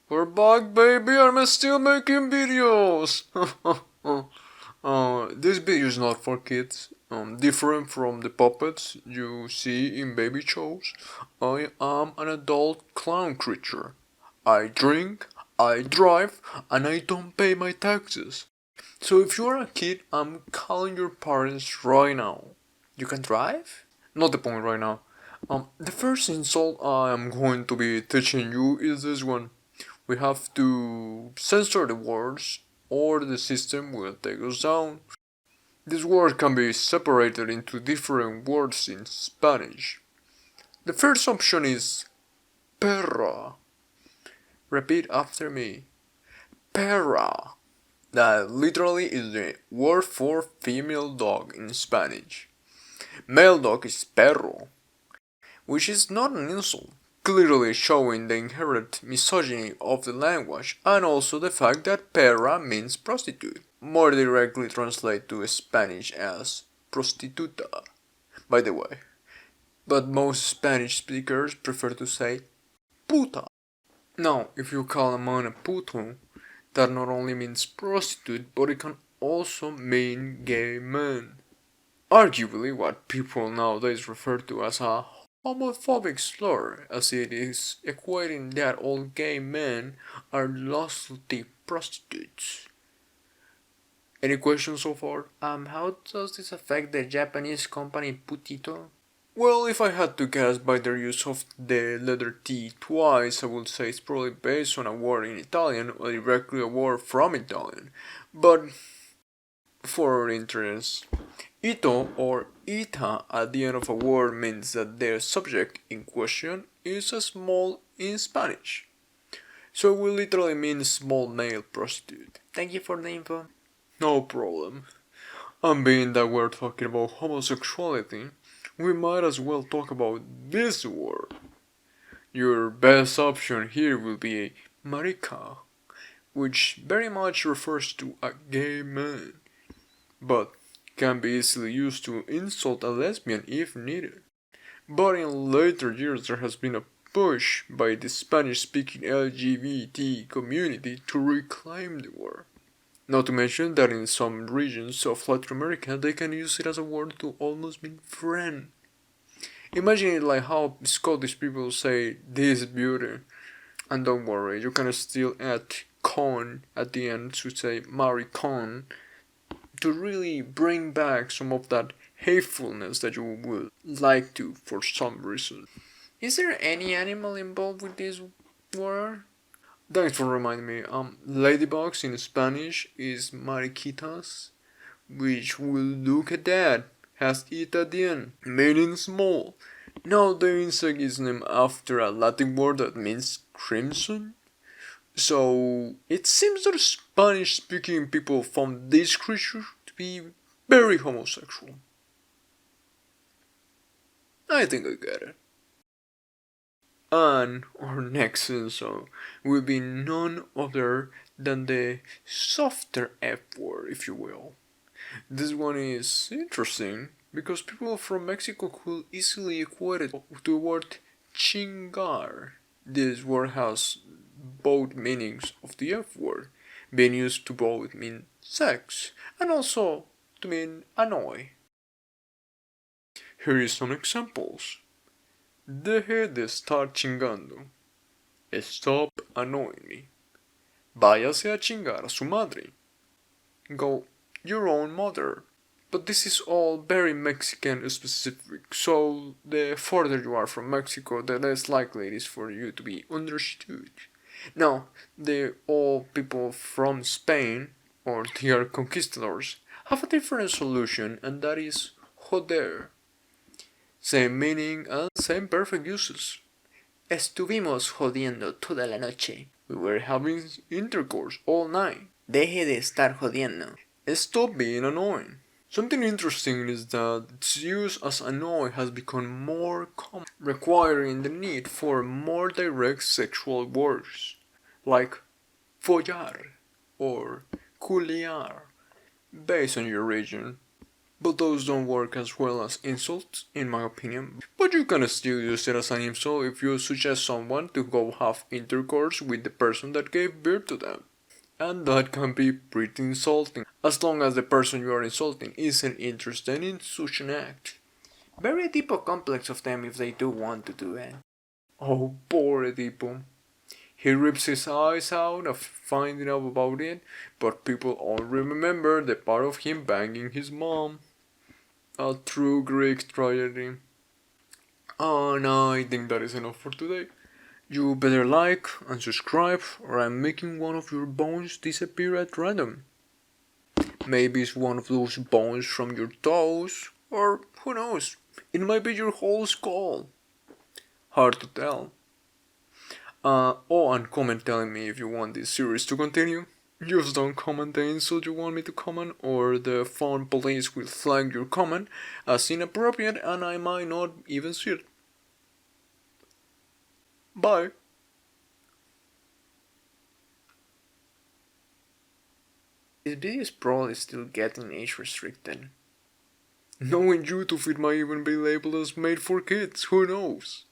We're back, baby. I'm still making videos. This video is not for kids. Different from the puppets you see in baby shows, I am an adult clown creature. I drink, I drive, and I don't pay my taxes. So if you're a kid, I'm calling your parents right now. You can drive? Not the point right now. The first insult I am going to be teaching you is this one. We have to censor the words or the system will take us down. This word can be separated into different words in Spanish. The first option is perra. Repeat after me. Perra. That literally is the word for female dog in Spanish. Male dog is perro, which is not an insult, clearly showing the inherent misogyny of the language and also the fact that perra means prostitute, more directly translated to Spanish as prostituta, by the way. But most Spanish speakers prefer to say puta. Now, if you call a man a puto, that not only means prostitute, but it can also mean gay man. Arguably what people nowadays refer to as a homophobic slur, as it is equating that all gay men are lusty prostitutes. Any questions so far? How does this affect the Japanese company Putito? Well, if I had to guess by their use of the letter T twice, I would say it's probably based on a word in Italian or directly a word from Italian. But for our interest, ito or ita at the end of a word means that the subject in question is a small in Spanish. So it will literally mean small male prostitute. Thank you for the info. No problem. And being that we're talking about homosexuality, we might as well talk about this word. Your best option here will be marica, which very much refers to a gay man, but can be easily used to insult a lesbian if needed. But in later years there has been a push by the Spanish-speaking LGBT community to reclaim the word. Not to mention that in some regions of Latin America they can use it as a word to almost mean friend. Imagine it like how Scottish people say this beauty. And don't worry, you can still add con at the end to say marry con to really bring back some of that hatefulness that you would like to for some reason. Is there any animal involved with this word? Thanks for reminding me. Ladybugs in Spanish is mariquitas, which will look at that, has it at the end, meaning small. Now the insect is named after a Latin word that means crimson. So it seems that Spanish speaking people found this creature to be very homosexual. I think I get it. And our next insult will be none other than the softer F word, if you will. This one is interesting because people from Mexico could easily equate it to the word chingar. This word has both meanings of the F word, being used to both mean sex and also to mean annoy. Here is some examples. Deje de estar chingando. Stop annoying me. Váyase a chingar a su madre. Go your own mother. But this is all very Mexican specific, so the further you are from Mexico, the less likely it is for you to be understood. Now, the all people from Spain, or their conquistadors, have a different solution, and that is joder. Same meaning and same perfect uses. Estuvimos jodiendo toda la noche. We were having intercourse all night. Deje de estar jodiendo. Stop being annoying. Something interesting is that its use as annoy has become more common, requiring the need for more direct sexual words, like follar or culiar, based on your region. but those don't work as well as insults, in my opinion. But you can still use it as an insult if you suggest someone to go have intercourse with the person that gave birth to them. And that can be pretty insulting, as long as the person you are insulting isn't interested in such an act. Very Edipo complex of them if they do want to do it. Oh, poor Edipo. He rips his eyes out of finding out about it, but people only remember the part of him banging his mom. A true Greek tragedy. And I think that is enough for today. You better like and subscribe, or I'm making one of your bones disappear at random. Maybe it's one of those bones from your toes, or who knows, it might be your whole skull. Hard to tell. And comment telling me if you want this series to continue. Just don't comment the insult you want me to comment, or the phone police will flag your comment as inappropriate and I might not even see it. Bye. This video is probably still getting age restricted. Knowing YouTube, it might even be labeled as made for kids, who knows?